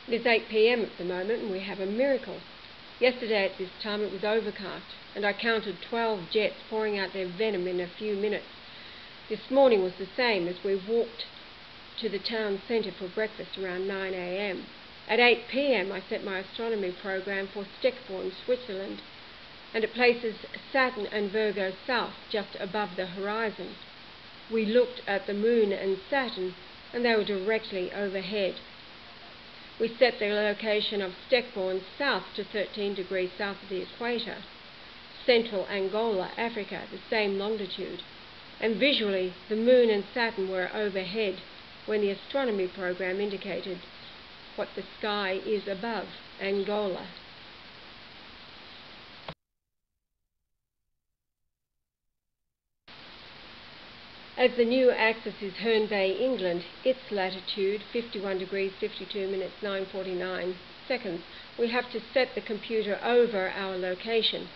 It is 8 p.m. at the moment and we have a miracle. Yesterday at this time it was overcast and I counted 12 jets pouring out their venom in a few minutes. This morning was the same as we walked to the town centre for breakfast around 9 a.m. At 8 p.m. I set my astronomy program for Steckborn, Switzerland, and it places Saturn and Virgo south just above the horizon. We looked at the Moon and Saturn and they were directly overhead. We set the location of Steckborn south to 13 degrees south of the equator, central Angola, Africa, the same longitude, and visually the Moon and Saturn were overhead when the astronomy program indicated what the sky is above Angola. As the new axis is Herne Bay, England, its latitude 51 degrees 52 minutes 9:49 seconds, we have to set the computer over our location.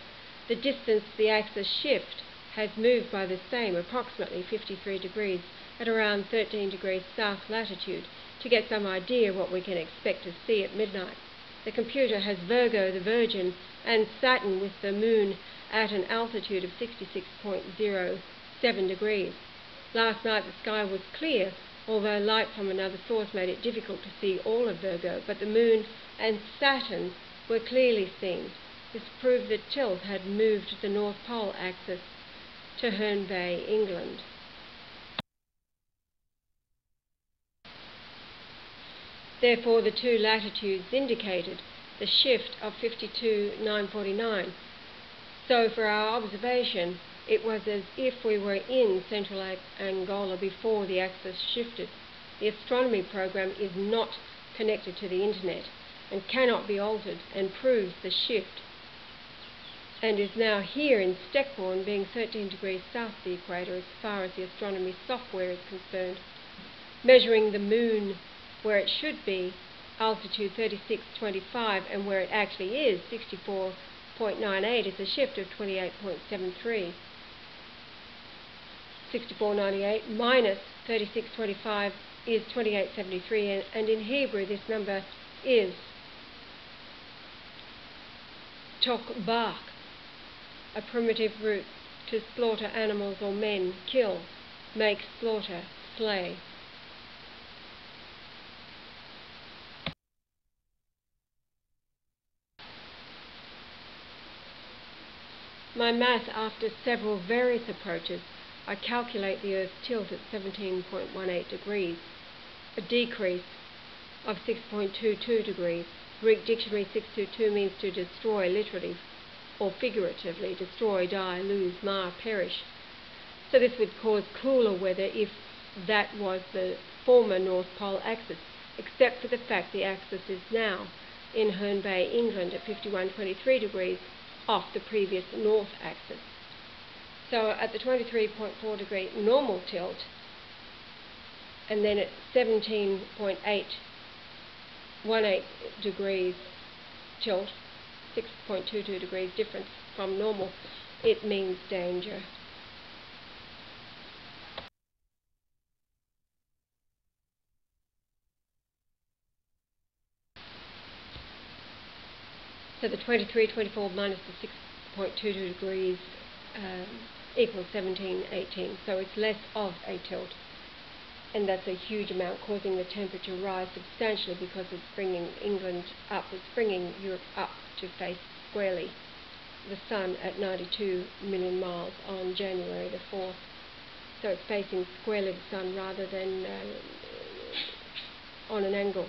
The distance the axis shift has moved by the same, approximately 53 degrees, at around 13 degrees south latitude, to get some idea what we can expect to see at midnight. The computer has Virgo, the Virgin, and Saturn with the Moon at an altitude of 66.07 degrees. Last night the sky was clear, although light from another source made it difficult to see all of Virgo, but the Moon and Saturn were clearly seen. This proved that tilt had moved the North Pole axis to Herne Bay, England. Therefore the two latitudes indicated the shift of 52.949. So for our observation, it was as if we were in central Angola before the axis shifted. The astronomy program is not connected to the internet and cannot be altered, and proves the shift, and is now here in Steckborn, being 13 degrees south of the equator as far as the astronomy software is concerned. Measuring the Moon where it should be, altitude 36.25, and where it actually is 64.98, is a shift of 28.73. 64.98 minus 36.25 is 28.73, and in Hebrew this number is tokbach, a primitive root to slaughter animals or men, kill, make, slaughter, slay. My math, after several various approaches, I calculate the Earth's tilt at 17.18 degrees, a decrease of 6.22 degrees. Greek dictionary 622 means to destroy, literally or figuratively, destroy, die, lose, mar, perish. So this would cause cooler weather if that was the former North Pole axis, except for the fact the axis is now in Herne Bay, England at 51.23 degrees off the previous north axis. So at the 23.4 degree normal tilt, and then at 17.818 degrees tilt, 6.22 degrees difference from normal, it means danger. So the 23.24 minus the 6.22 degrees equals 17.18. So it's less of a tilt. And that's a huge amount, causing the temperature rise substantially because it's bringing England up, it's bringing Europe up to face squarely the sun at 92 million miles on January the 4th. So it's facing squarely the sun rather than on an angle.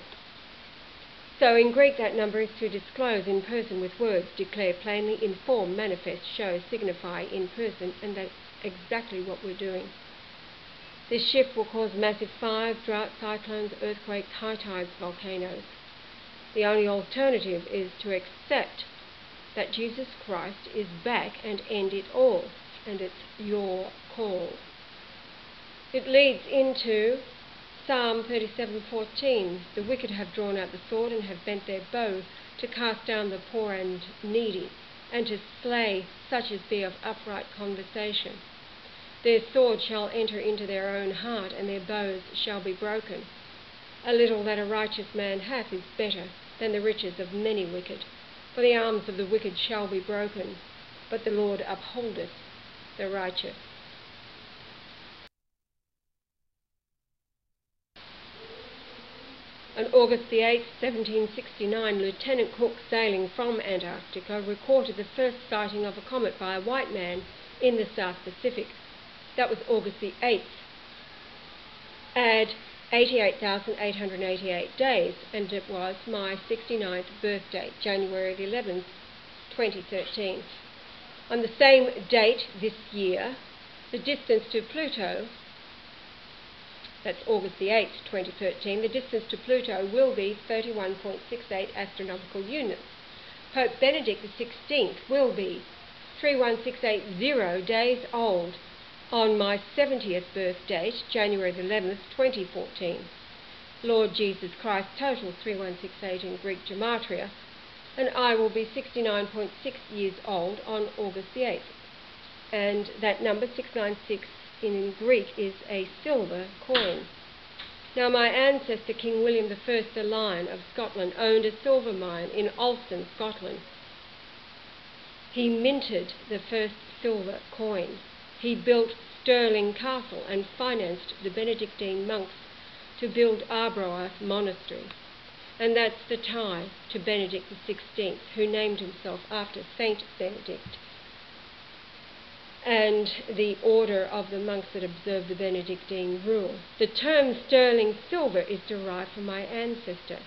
So in Greek that number is to disclose in person with words, declare plainly, inform, manifest, show, signify in person, and that's exactly what we're doing. This shift will cause massive fires, drought, cyclones, earthquakes, high tides, volcanoes. The only alternative is to accept that Jesus Christ is back and end it all, and it's your call. It leads into Psalm 37:14, the wicked have drawn out the sword and have bent their bow to cast down the poor and needy, and to slay such as be of upright conversation. Their sword shall enter into their own heart, and their bows shall be broken. A little that a righteous man hath is better than the riches of many wicked. For the arms of the wicked shall be broken, but the Lord upholdeth the righteous. On August the 8th, 1769, Lieutenant Cook, sailing from Antarctica, recorded the first sighting of a comet by a white man in the South Pacific. That was August the 8th. Add 88,888 days, and it was my 69th birthday, January the 11th, 2013. On the same date this year, the distance to Pluto, that's August the 8th, 2013, the distance to Pluto will be 31.68 astronomical units. Pope Benedict XVI will be 31680 days old on my 70th birth date, January the 11th, 2014. Lord Jesus Christ totals 3168 in Greek gematria, and I will be 69.6 years old on August the 8th. And that number, 696, in Greek is a silver coin. Now my ancestor, King William I the Lion of Scotland, owned a silver mine in Ulster, Scotland. He minted the first silver coin. He built Stirling Castle and financed the Benedictine monks to build Arbroath Monastery. And that's the tie to Benedict XVI, who named himself after Saint Benedict, and the order of the monks that observe the Benedictine rule. The term sterling silver is derived from my ancestor.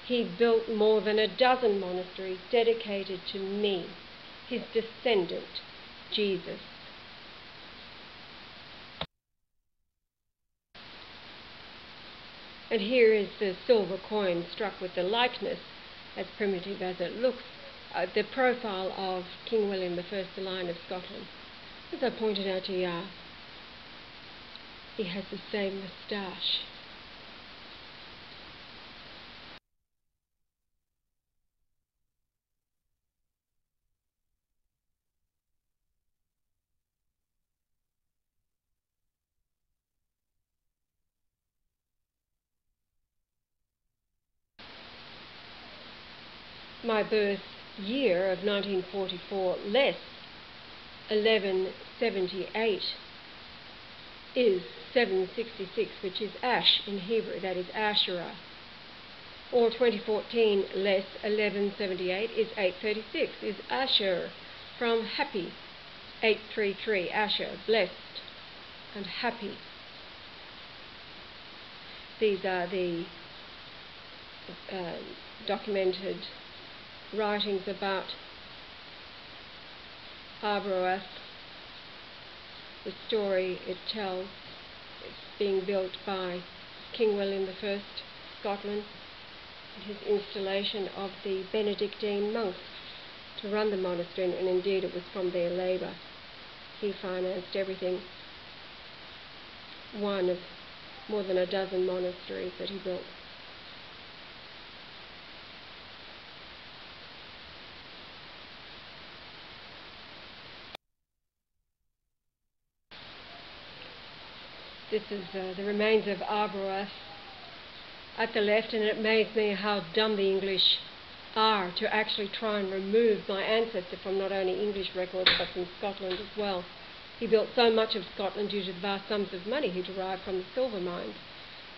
He built more than a dozen monasteries dedicated to me, his descendant, Jesus. And here is the silver coin struck with the likeness, as primitive as it looks, the profile of King William I the Lion of Scotland. As I pointed out to you, he has the same moustache. My birth year of 1944 less 1178 is 766, which is Ash in Hebrew, that is Asherah. Or 2014 less 1178 is 836, is Asher, from happy. 833, Asher, blessed and happy. These are the documented writings about Arbroath, the story it tells. It's being built by King William I, Scotland, and his installation of the Benedictine monks to run the monastery, and indeed it was from their labour. He financed everything, one of more than a dozen monasteries that he built. This is the remains of Arbroath at the left, and it amazed me how dumb the English are to actually try and remove my ancestor from not only English records but from Scotland as well. He built so much of Scotland due to the vast sums of money he derived from the silver mines.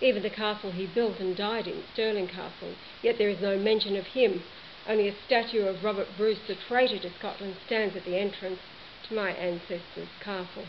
Even the castle he built and died in, Stirling Castle, yet there is no mention of him. Only a statue of Robert Bruce, the traitor to Scotland, stands at the entrance to my ancestor's castle.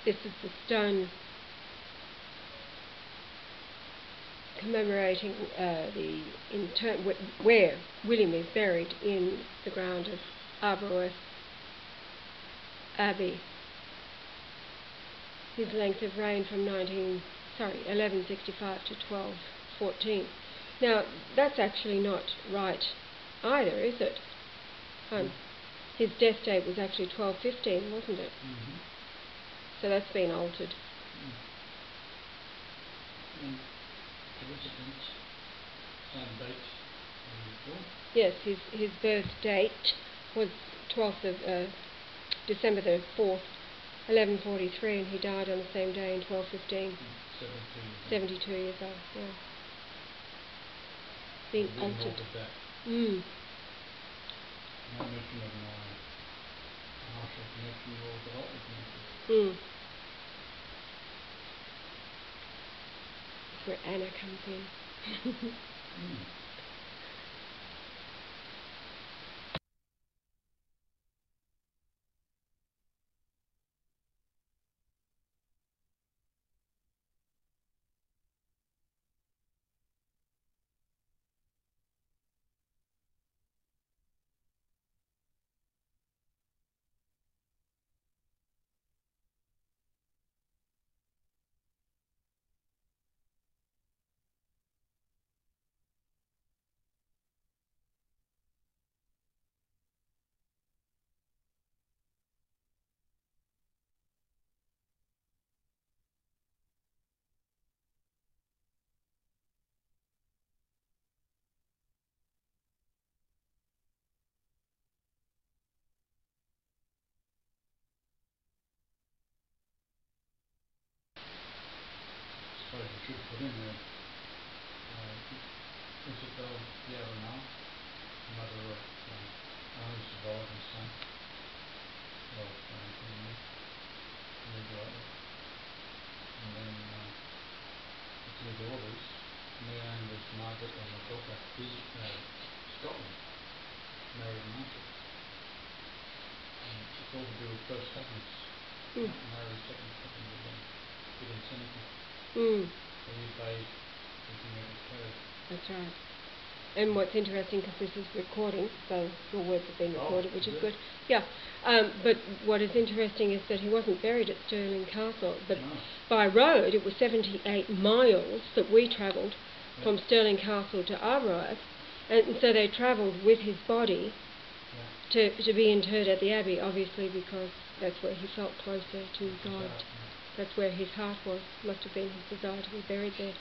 This is the stone commemorating where William is buried in the ground of Arbroath Abbey. His length of reign from 1165 to 1214. Now, that's actually not right either, is it? His death date was actually 1215, wasn't it? Mm-hmm. So that's been altered. Coincidence. Same date as before. Yes, his birth date was 12th of December the 4th, 1143, and he died on the same day in 1215. 72 years old, yeah. Being altered. That. Mm. No mention of my martial connection or the lightning connection. Mm. That's where Anna comes in. I suppose we should put in there Isabel Yavanal, mother of only surviving son of Henry, and then the two daughters, named as Margaret and Rebecca, Scotland, married Margaret. It's all to do with first cousins. Married second cousins within Seneca. So you bathe thinking of the code. That's right. And what's interesting, because this is recording, so your words have been recorded, which is good. Yeah. But what is interesting is that he wasn't buried at Stirling Castle, but by road it was 78 miles that we travelled from Stirling Castle to Arbroath, and so they travelled with his body to be interred at the Abbey, obviously because that's where he felt closer to God. That's where his heart was. Must have been his desire to be buried there.